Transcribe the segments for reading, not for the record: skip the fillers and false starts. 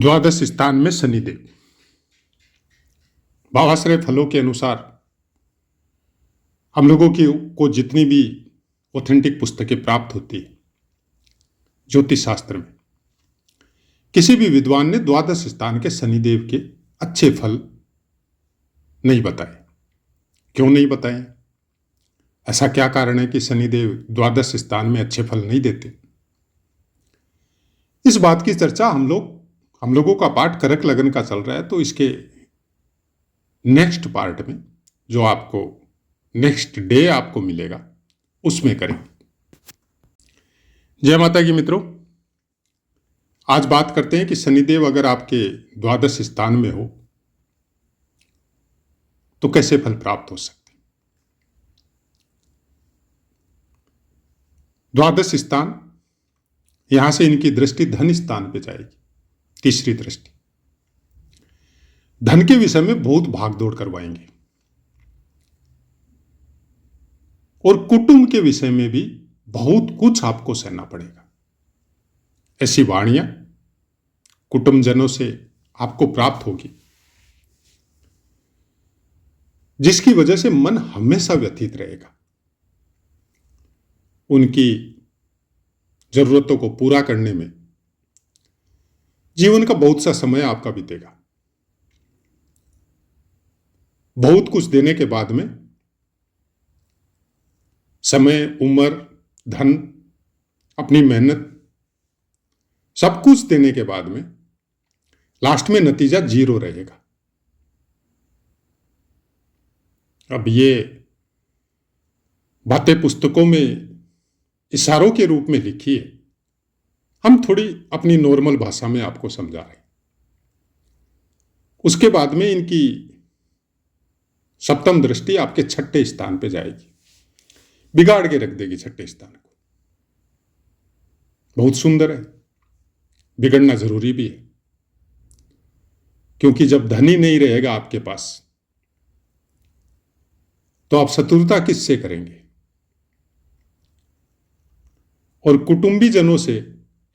द्वादश स्थान में शनिदेव। भावाश्रय फलों के अनुसार हम लोगों की को जितनी भी ऑथेंटिक पुस्तकें प्राप्त होती है ज्योतिष शास्त्र में, किसी भी विद्वान ने द्वादश स्थान के शनिदेव के अच्छे फल नहीं बताए। क्यों नहीं बताए? ऐसा क्या कारण है कि शनिदेव द्वादश स्थान में अच्छे फल नहीं देते? इस बात की चर्चा हम लोगों का पाठ करक लगन का चल रहा है, तो इसके नेक्स्ट पार्ट में जो आपको नेक्स्ट डे आपको मिलेगा उसमें करेंगे। जय माता की मित्रों, आज बात करते हैं कि शनिदेव अगर आपके द्वादश स्थान में हो तो कैसे फल प्राप्त हो सकते हैं। द्वादश स्थान, यहां से इनकी दृष्टि धन स्थान पे जाएगी, तीसरी दृष्टि। धन के विषय में बहुत भागदौड़ करवाएंगे और कुटुंब के विषय में भी बहुत कुछ आपको सहना पड़ेगा। ऐसी वाणियां कुटुंबजनों से आपको प्राप्त होगी जिसकी वजह से मन हमेशा व्यथित रहेगा। उनकी जरूरतों को पूरा करने में जीवन का बहुत सा समय आपका बीतेगा। बहुत कुछ देने के बाद में, समय, उम्र, धन, अपनी मेहनत, सब कुछ देने के बाद में लास्ट में नतीजा 0 रहेगा। अब ये बातें पुस्तकों में इशारों के रूप में लिखी है, हम थोड़ी अपनी नॉर्मल भाषा में आपको समझा रहे हैं। उसके बाद में इनकी सप्तम दृष्टि आपके छठे स्थान पे जाएगी, बिगाड़ के रख देगी छठे स्थान को। बहुत सुंदर है, बिगड़ना जरूरी भी है, क्योंकि जब धन ही नहीं रहेगा आपके पास तो आप शत्रुता किससे करेंगे? और कुटुंबी जनों से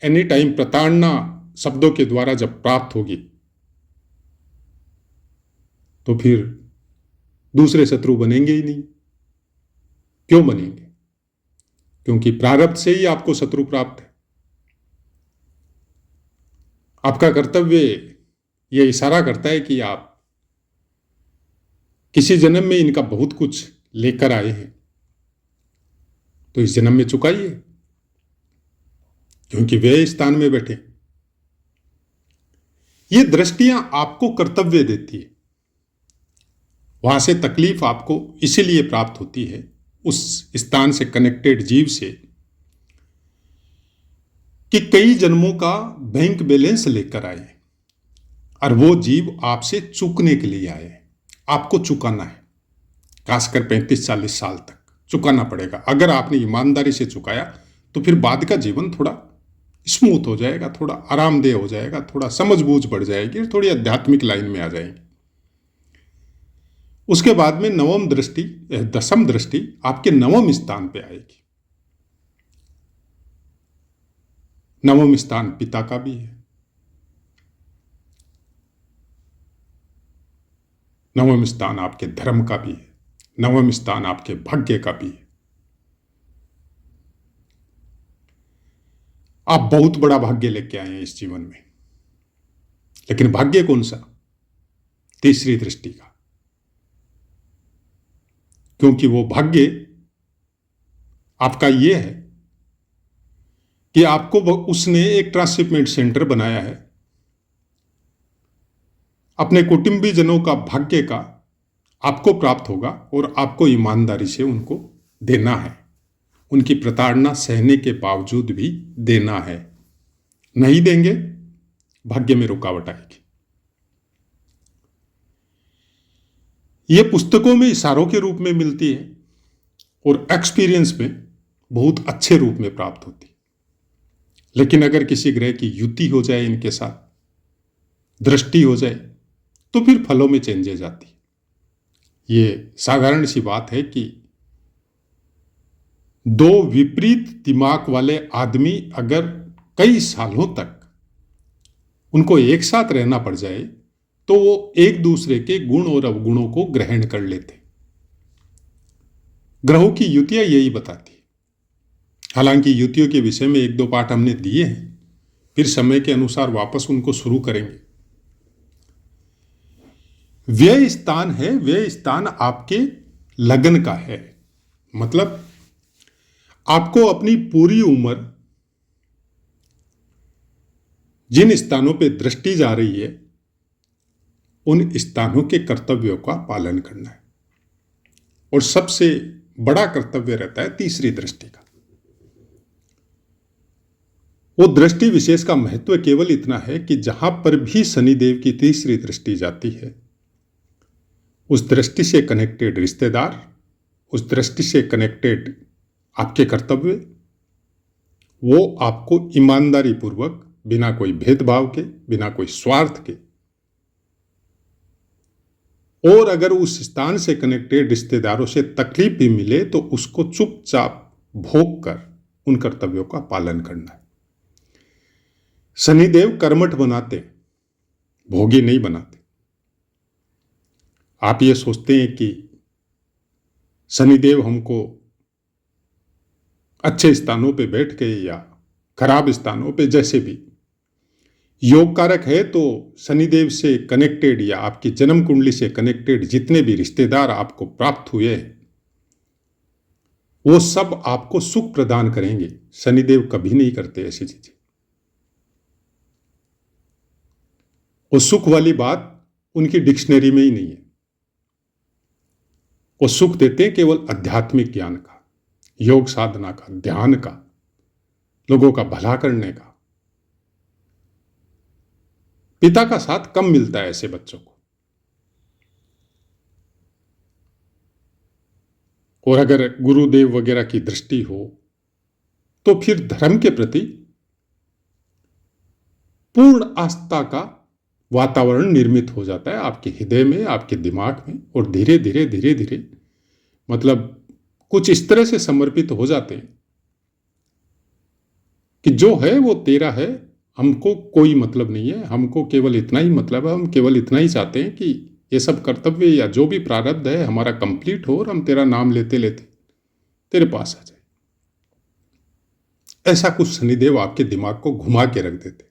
एनी टाइम प्रताड़ना शब्दों के द्वारा जब प्राप्त होगी तो फिर दूसरे शत्रु बनेंगे ही नहीं। क्यों बनेंगे? क्योंकि प्रारब्ध से ही आपको शत्रु प्राप्त है। आपका कर्तव्य यह इशारा करता है कि आप किसी जन्म में इनका बहुत कुछ लेकर आए हैं, तो इस जन्म में चुकाइए, क्योंकि वे स्थान में बैठे। ये दृष्टियां आपको कर्तव्य देती है। वहां से तकलीफ आपको इसीलिए प्राप्त होती है उस स्थान से कनेक्टेड जीव से कि कई जन्मों का बैंक बैलेंस लेकर आए और वो जीव आपसे चूकने के लिए आए। आपको चुकाना है, खासकर 35-40 साल तक चुकाना पड़ेगा। अगर आपने ईमानदारी से चुकाया तो फिर बाद का जीवन थोड़ा स्मूथ हो जाएगा, थोड़ा आरामदेह हो जाएगा, थोड़ा समझबूझ बढ़ जाएगी और थोड़ी आध्यात्मिक लाइन में आ जाएंगे। उसके बाद में नवम दृष्टि, दसम दृष्टि आपके नवम स्थान पे आएगी। नवम स्थान पिता का भी है, नवम स्थान आपके धर्म का भी है, नवम स्थान आपके भाग्य का भी है। आप बहुत बड़ा भाग्य लेके आए हैं इस जीवन में, लेकिन भाग्य कौन सा? तीसरी दृष्टि का। क्योंकि वो भाग्य आपका ये है कि आपको उसने एक ट्रांसशिपमेंट सेंटर बनाया है। अपने कुटुंबी जनों का भाग्य का आपको प्राप्त होगा और आपको ईमानदारी से उनको देना है। उनकी प्रताड़ना सहने के बावजूद भी देना है। नहीं देंगे, भाग्य में रुकावट आएगी। ये पुस्तकों में इशारों के रूप में मिलती है और एक्सपीरियंस में बहुत अच्छे रूप में प्राप्त होती है। लेकिन अगर किसी ग्रह की युति हो जाए, इनके साथ दृष्टि हो जाए, तो फिर फलों में चेंजेस आती है। ये साधारण सी बात है कि दो विपरीत दिमाग वाले आदमी अगर कई सालों तक उनको एक साथ रहना पड़ जाए तो वो एक दूसरे के गुण और अवगुणों को ग्रहण कर लेते। ग्रहों की युतियां यही बताती। हालांकि युतियों के विषय में एक दो पाठ हमने दिए हैं, फिर समय के अनुसार वापस उनको शुरू करेंगे। व्यय स्थान है, व्यय स्थान आपके लगन का है। मतलब आपको अपनी पूरी उम्र जिन स्थानों पे दृष्टि जा रही है उन स्थानों के कर्तव्यों का पालन करना है। और सबसे बड़ा कर्तव्य रहता है तीसरी दृष्टि का। वो दृष्टि विशेष का महत्व केवल इतना है कि जहां पर भी शनिदेव की तीसरी दृष्टि जाती है, उस दृष्टि से कनेक्टेड रिश्तेदार, उस दृष्टि से कनेक्टेड आपके कर्तव्य, वो आपको ईमानदारी पूर्वक, बिना कोई भेदभाव के, बिना कोई स्वार्थ के, और अगर उस स्थान से कनेक्टेड रिश्तेदारों से तकलीफ भी मिले तो उसको चुपचाप भोग कर उन कर्तव्यों का पालन करना है। शनिदेव कर्मठ बनाते, भोगी नहीं बनाते। आप ये सोचते हैं कि शनिदेव हमको अच्छे स्थानों पे बैठ गए या खराब स्थानों पे, जैसे भी योग कारक है, तो शनिदेव से कनेक्टेड या आपकी जन्म कुंडली से कनेक्टेड जितने भी रिश्तेदार आपको प्राप्त हुए हैं वो सब आपको सुख प्रदान करेंगे। शनिदेव कभी नहीं करते ऐसी चीजें। वो सुख वाली बात उनकी डिक्शनरी में ही नहीं है। वो सुख देते हैं केवल आध्यात्मिक ज्ञान का, योग साधना का, ध्यान का, लोगों का भला करने का। पिता का साथ कम मिलता है ऐसे बच्चों को। और अगर गुरुदेव वगैरह की दृष्टि हो तो फिर धर्म के प्रति पूर्ण आस्था का वातावरण निर्मित हो जाता है आपके हृदय में, आपके दिमाग में। और धीरे धीरे धीरे धीरे मतलब कुछ इस तरह से समर्पित हो जाते हैं कि जो है वो तेरा है, हमको कोई मतलब नहीं है, हमको केवल इतना ही मतलब है, हम केवल इतना ही चाहते हैं कि ये सब कर्तव्य या जो भी प्रारब्ध है हमारा कंप्लीट हो और हम तेरा नाम लेते लेते तेरे पास आ जाए। ऐसा कुछ शनिदेव आपके दिमाग को घुमा के रख देते।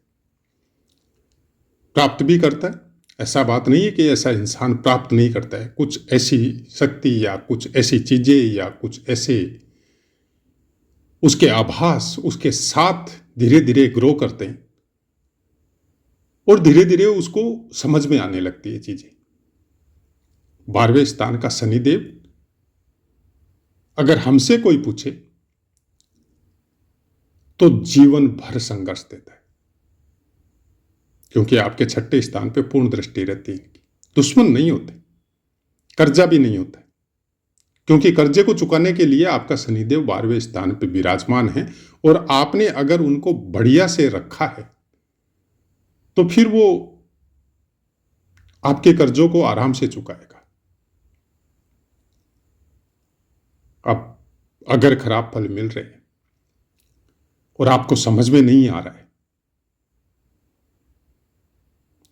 प्राप्त भी करता है, ऐसा बात नहीं है कि ऐसा इंसान प्राप्त नहीं करता है। कुछ ऐसी शक्ति या कुछ ऐसी चीजें या कुछ ऐसे उसके आभास उसके साथ धीरे धीरे ग्रो करते हैं और धीरे धीरे उसको समझ में आने लगती है चीजें। 12वें स्थान का शनिदेव अगर हमसे कोई पूछे तो जीवन भर संघर्ष देता है, क्योंकि आपके 6ठे स्थान पे पूर्ण दृष्टि रहती है। दुश्मन नहीं होते, कर्जा भी नहीं होता है, क्योंकि कर्जे को चुकाने के लिए आपका शनिदेव 12वें स्थान पे विराजमान है। और आपने अगर उनको बढ़िया से रखा है तो फिर वो आपके कर्जों को आराम से चुकाएगा। अब अगर खराब फल मिल रहे हैं और आपको समझ में नहीं आ रहा है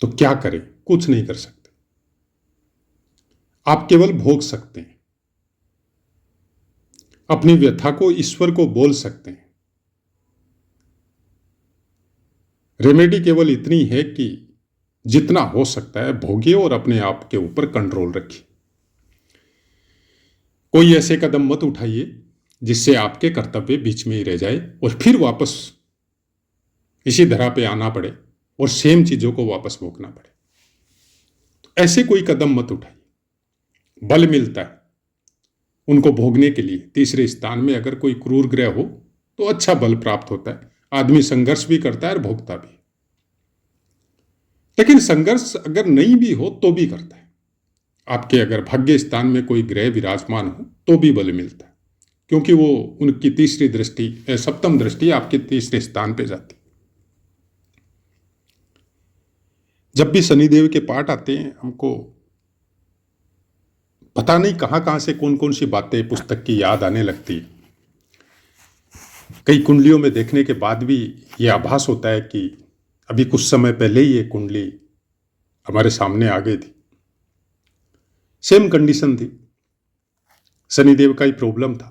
तो क्या करें? कुछ नहीं कर सकते। आप केवल भोग सकते हैं, अपनी व्यथा को ईश्वर को बोल सकते हैं। रेमेडी केवल इतनी है कि जितना हो सकता है भोगिए और अपने आप के ऊपर कंट्रोल रखिए। कोई ऐसे कदम मत उठाइए जिससे आपके कर्तव्य बीच में ही रह जाए और फिर वापस इसी धरा पे आना पड़े और सेम चीजों को वापस भोगना पड़े। तो ऐसे कोई कदम मत उठाइए। बल मिलता है उनको भोगने के लिए। तीसरे स्थान में अगर कोई क्रूर ग्रह हो तो अच्छा बल प्राप्त होता है। आदमी संघर्ष भी करता है और भोगता भी। लेकिन संघर्ष अगर नहीं भी हो तो भी करता है। आपके अगर भाग्य स्थान में कोई ग्रह विराजमान हो तो भी बल मिलता है, क्योंकि वो उनकी तीसरी दृष्टि, सप्तम दृष्टि आपके तीसरे स्थान पे जाती। जब भी शनिदेव के पाठ आते हैं हमको पता नहीं कहां से कौन कौन सी बातें पुस्तक की याद आने लगती है। कई कुंडलियों में देखने के बाद भी ये आभास होता है कि अभी कुछ समय पहले ही ये कुंडली हमारे सामने आ गई थी। सेम कंडीशन थी, शनिदेव का ही प्रॉब्लम था।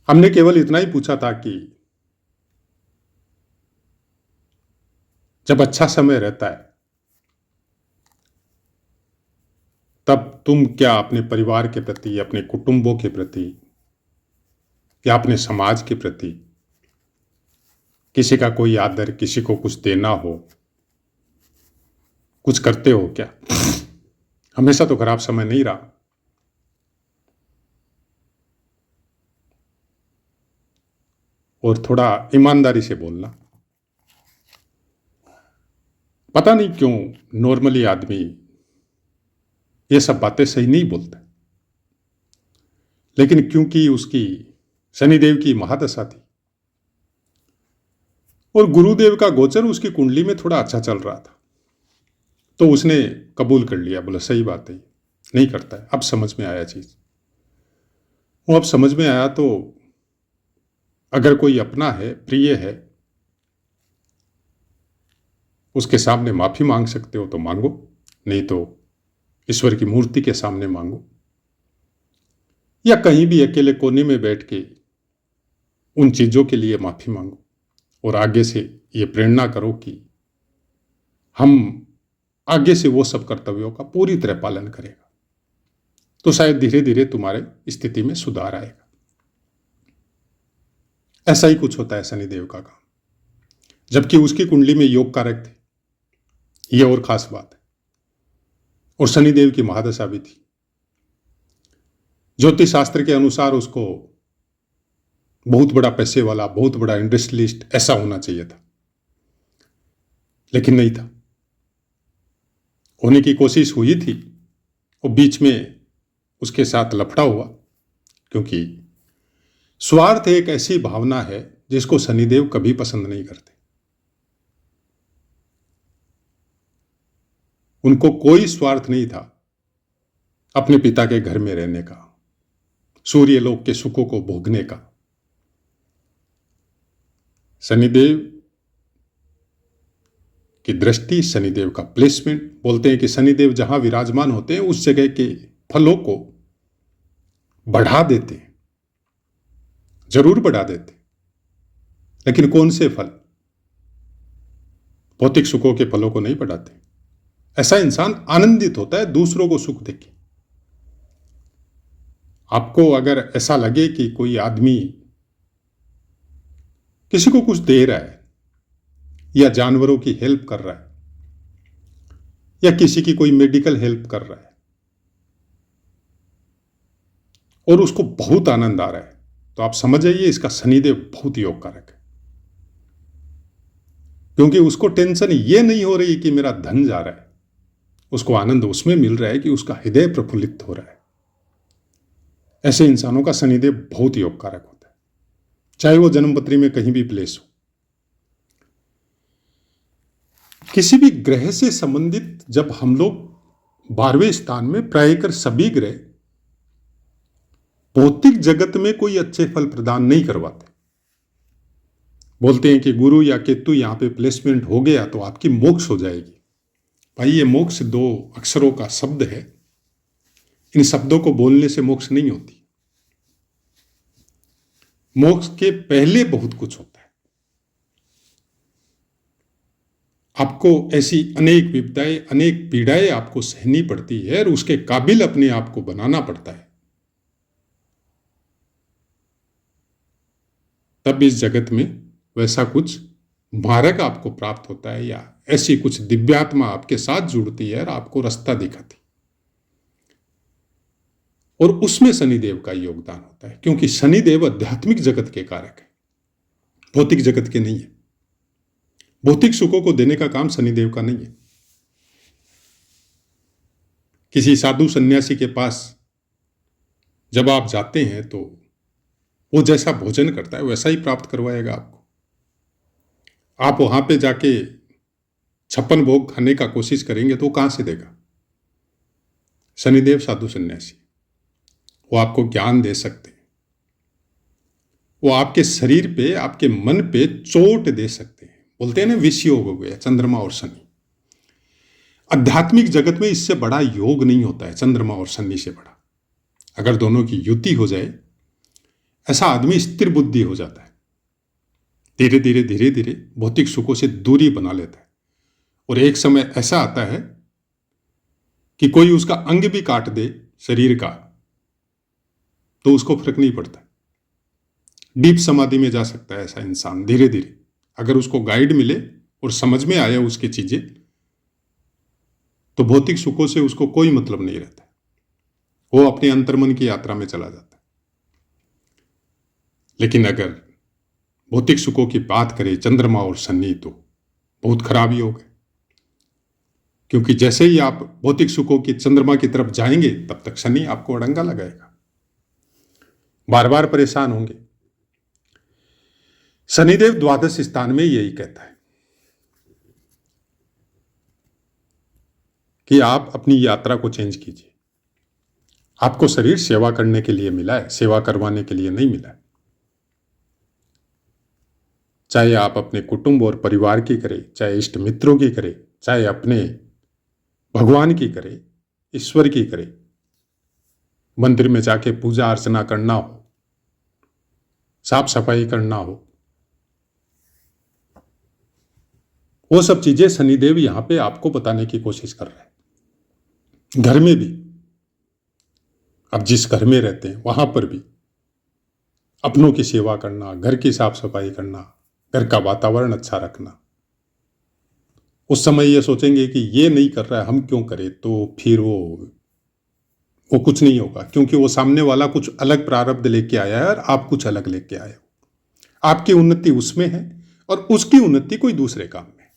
हमने केवल इतना ही पूछा था कि जब अच्छा समय रहता है तब तुम क्या अपने परिवार के प्रति, अपने कुटुंबों के प्रति या अपने समाज के प्रति किसी का कोई आदर, किसी को कुछ देना हो, कुछ करते हो क्या? हमेशा तो खराब समय नहीं रहा। और थोड़ा ईमानदारी से बोलना। पता नहीं क्यों नॉर्मली आदमी ये सब बातें सही नहीं बोलता, लेकिन क्योंकि उसकी शनिदेव की महादशा थी और गुरुदेव का गोचर उसकी कुंडली में थोड़ा अच्छा चल रहा था, तो उसने कबूल कर लिया। बोला सही बात है, नहीं करता है। अब समझ में आया चीज, वो अब समझ में आया। तो अगर कोई अपना है, प्रिय है, उसके सामने माफी मांग सकते हो तो मांगो, नहीं तो ईश्वर की मूर्ति के सामने मांगो, या कहीं भी अकेले कोने में बैठ के उन चीजों के लिए माफी मांगो और आगे से ये प्रेरणा करो कि हम आगे से वो सब कर्तव्यों का पूरी तरह पालन करेगा, तो शायद धीरे धीरे तुम्हारे स्थिति में सुधार आएगा। ऐसा ही कुछ होता है शनिदेव का काम, जबकि उसकी कुंडली में योग कारक थे, ये और खास बात है। और शनिदेव की महादशा भी थी। ज्योतिष शास्त्र के अनुसार उसको बहुत बड़ा पैसे वाला, बहुत बड़ा इंडस्ट्रियलिस्ट ऐसा होना चाहिए था, लेकिन नहीं था। होने की कोशिश हुई थी और बीच में उसके साथ लफड़ा हुआ, क्योंकि स्वार्थ एक ऐसी भावना है जिसको शनिदेव कभी पसंद नहीं करते। उनको कोई स्वार्थ नहीं था अपने पिता के घर में रहने का, सूर्यलोक के सुखों को भोगने का। शनिदेव की दृष्टि, शनिदेव का प्लेसमेंट, बोलते हैं कि शनिदेव जहां विराजमान होते हैं उस जगह के फलों को बढ़ा देते हैं, जरूर बढ़ा देते, लेकिन कौन से फल? भौतिक सुखों के फलों को नहीं बढ़ाते। ऐसा इंसान आनंदित होता है दूसरों को सुख देके। आपको अगर ऐसा लगे कि कोई आदमी किसी को कुछ दे रहा है या जानवरों की हेल्प कर रहा है या किसी की कोई मेडिकल हेल्प कर रहा है और उसको बहुत आनंद आ रहा है, तो आप समझ जाइए इसका शनिदेव बहुत योग कारक है। क्योंकि उसको टेंशन ये नहीं हो रही कि मेरा धन जा रहा है, उसको आनंद उसमें मिल रहा है कि उसका हृदय प्रफुल्लित हो रहा है। ऐसे इंसानों का शनिदेव बहुत योग कारक होता है, चाहे वो जन्मपत्री में कहीं भी प्लेस हो। किसी भी ग्रह से संबंधित जब हम लोग 12वें स्थान में, प्राय कर सभी ग्रह भौतिक जगत में कोई अच्छे फल प्रदान नहीं करवाते। बोलते हैं कि गुरु या केतु यहां पे प्लेसमेंट हो गया तो आपकी मोक्ष हो जाएगी। भाई ये मोक्ष 2 अक्षरों का शब्द है, इन शब्दों को बोलने से मोक्ष नहीं होती। मोक्ष के पहले बहुत कुछ होता है। आपको ऐसी अनेक विपदाएं, अनेक पीड़ाएं आपको सहनी पड़ती है और उसके काबिल अपने आप को बनाना पड़ता है, तब इस जगत में वैसा कुछ मार्ग आपको प्राप्त होता है या ऐसी कुछ दिव्यात्मा आपके साथ जुड़ती है और आपको रास्ता दिखाती, और उसमें शनिदेव का योगदान होता है। क्योंकि शनिदेव आध्यात्मिक जगत के कारक है, भौतिक जगत के नहीं है। भौतिक सुखों को देने का काम शनिदेव का नहीं है। किसी साधु सन्यासी के पास जब आप जाते हैं तो वो जैसा भोजन करता है वैसा ही प्राप्त करवाएगा आपको। आप वहां पे जाके 56 भोग खाने का कोशिश करेंगे तो कहां से देगा? शनिदेव साधु सन्यासी, वो आपको ज्ञान दे सकते हैं, वो आपके शरीर पे, आपके मन पे चोट दे सकते हैं। बोलते हैं ना विष योग हो गया चंद्रमा और शनि। आध्यात्मिक जगत में इससे बड़ा योग नहीं होता है, चंद्रमा और शनि से बड़ा। अगर दोनों की युति हो जाए, ऐसा आदमी स्थिर बुद्धि हो जाता है, धीरे धीरे धीरे धीरे भौतिक सुखों से दूरी बना लेता है। और एक समय ऐसा आता है कि कोई उसका अंग भी काट दे शरीर का तो उसको फर्क नहीं पड़ता। डीप समाधि में जा सकता है ऐसा इंसान धीरे धीरे, अगर उसको गाइड मिले और समझ में आया उसकी चीजें, तो भौतिक सुखों से उसको कोई मतलब नहीं रहता। वो अपने अंतर्मन की यात्रा में चला जाता है। लेकिन अगर भौतिक सुखों की बात करें चंद्रमा और शनि, तो बहुत खराब योग है। क्योंकि जैसे ही आप भौतिक सुखों की चंद्रमा की तरफ जाएंगे, तब तक शनि आपको अड़ंगा लगाएगा, बार बार परेशान होंगे। शनिदेव द्वादश स्थान में यही कहता है कि आप अपनी यात्रा को चेंज कीजिए। आपको शरीर सेवा करने के लिए मिला है, सेवा करवाने के लिए नहीं मिला है। चाहे आप अपने कुटुंब और परिवार की करें, चाहे इष्ट मित्रों की करें, चाहे अपने भगवान की करें, ईश्वर की करें, मंदिर में जाके पूजा अर्चना करना हो, साफ सफाई करना हो, वो सब चीजें शनिदेव यहां पे आपको बताने की कोशिश कर रहे हैं। घर में भी, आप जिस घर में रहते हैं वहां पर भी अपनों की सेवा करना, घर की साफ सफाई करना, घर का वातावरण अच्छा रखना। उस समय ये सोचेंगे कि ये नहीं कर रहा है, हम क्यों करें, तो फिर वो कुछ नहीं होगा, क्योंकि वो सामने वाला कुछ अलग प्रारब्ध लेके आया है और आप कुछ अलग लेके आए हो। आपकी उन्नति उसमें है और उसकी उन्नति कोई दूसरे काम में।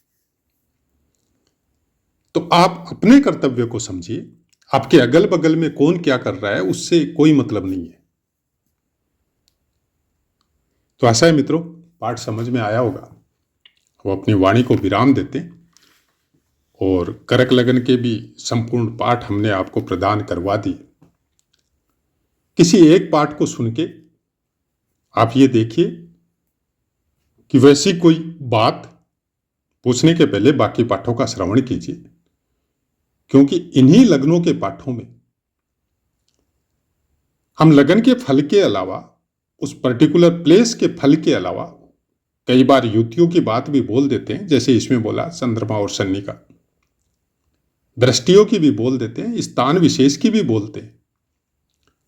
तो आप अपने कर्तव्य को समझिए। आपके अगल बगल में कौन क्या कर रहा है उससे कोई मतलब नहीं है। तो ऐसा है मित्रों, पाठ समझ में आया होगा। वो अपनी वाणी को विराम देते हैं और करक लगन के भी संपूर्ण पाठ हमने आपको प्रदान करवा दिए। किसी एक पाठ को सुन के आप ये देखिए कि वैसी कोई बात पूछने के पहले बाकी पाठों का श्रवण कीजिए, क्योंकि इन्हीं लग्नों के पाठों में हम लगन के फल के अलावा, उस पर्टिकुलर प्लेस के फल के अलावा कई बार युतियों की बात भी बोल देते हैं। जैसे इसमें बोला चंद्रमा और शनि का, दृष्टियों की भी बोल देते हैं, स्थान विशेष की भी बोलते हैं,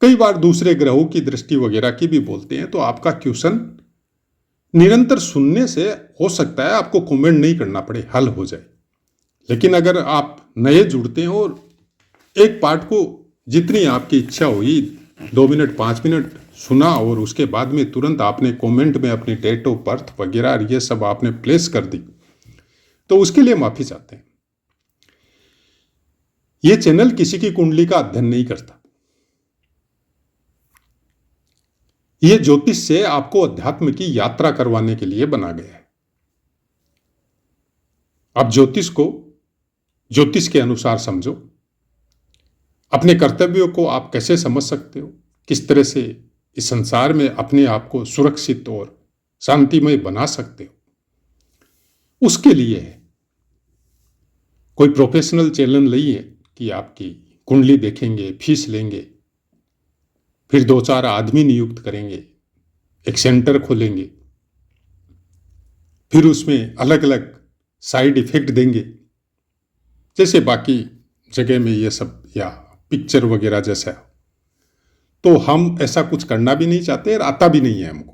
कई बार दूसरे ग्रहों की दृष्टि वगैरह की भी बोलते हैं। तो आपका क्वेश्चन निरंतर सुनने से हो सकता है आपको कमेंट नहीं करना पड़े, हल हो जाए। लेकिन अगर आप नए जुड़ते हैं और एक पाठ को जितनी आपकी इच्छा हुई 2 मिनट 5 मिनट सुना और उसके बाद में तुरंत आपने कमेंट में अपनी डेट ऑफ बर्थ वगैरह ये सब आपने प्लेस कर दी, तो उसके लिए माफी चाहते हैं। ये चैनल किसी की कुंडली का अध्ययन नहीं करता। ये ज्योतिष से आपको अध्यात्म की यात्रा करवाने के लिए बना गया है। आप ज्योतिष को ज्योतिष के अनुसार समझो। अपने कर्तव्यों को आप कैसे समझ सकते हो, किस तरह से इस संसार में अपने आप को सुरक्षित और शांतिमय बना सकते हो, उसके लिए है। कोई प्रोफेशनल चैनल नहीं है कि आपकी कुंडली देखेंगे, फीस लेंगे, फिर 2-4 आदमी नियुक्त करेंगे, एक सेंटर खोलेंगे, फिर उसमें अलग अलग साइड इफेक्ट देंगे, जैसे बाकी जगह में ये सब, या पिक्चर वगैरह जैसा। तो हम ऐसा कुछ करना भी नहीं चाहते और आता भी नहीं है हमको,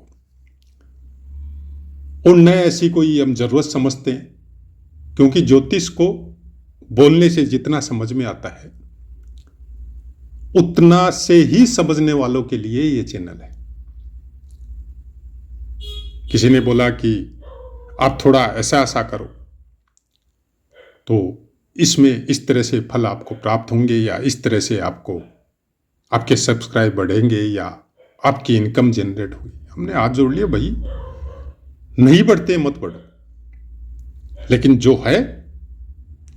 और न ऐसी कोई हम जरूरत समझते हैं। क्योंकि ज्योतिष को बोलने से जितना समझ में आता है उतना से ही समझने वालों के लिए ये चैनल है। किसी ने बोला कि आप थोड़ा ऐसा ऐसा करो तो इसमें इस तरह से फल आपको प्राप्त होंगे, या इस तरह से आपको आपके सब्सक्राइब बढ़ेंगे, या आपकी इनकम जनरेट होगी। हमने हाथ जोड़ लिया, भाई नहीं बढ़ते मत बढ़ो, लेकिन जो है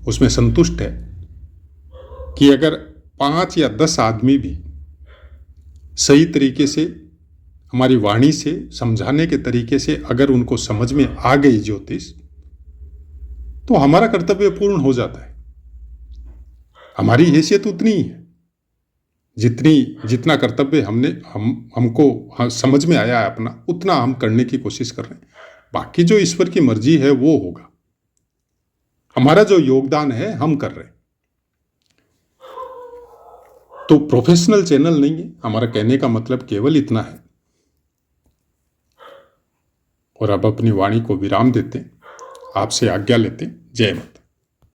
उसमें संतुष्ट है कि अगर 5 या 10 आदमी भी सही तरीके से हमारी वाणी से, समझाने के तरीके से अगर उनको समझ में आ गई ज्योतिष, तो हमारा कर्तव्य पूर्ण हो जाता है। हमारी हैसियत उतनी ही है जितना कर्तव्य हमको समझ में आया है अपना, उतना हम करने की कोशिश कर रहे हैं। बाकी जो ईश्वर की मर्जी है वो होगा। हमारा जो योगदान है हम कर रहे हैं। तो प्रोफेशनल चैनल नहीं है, हमारा कहने का मतलब केवल इतना है। और अब अपनी वाणी को विराम देते हैं, आपसे आज्ञा लेते हैं। जय माता।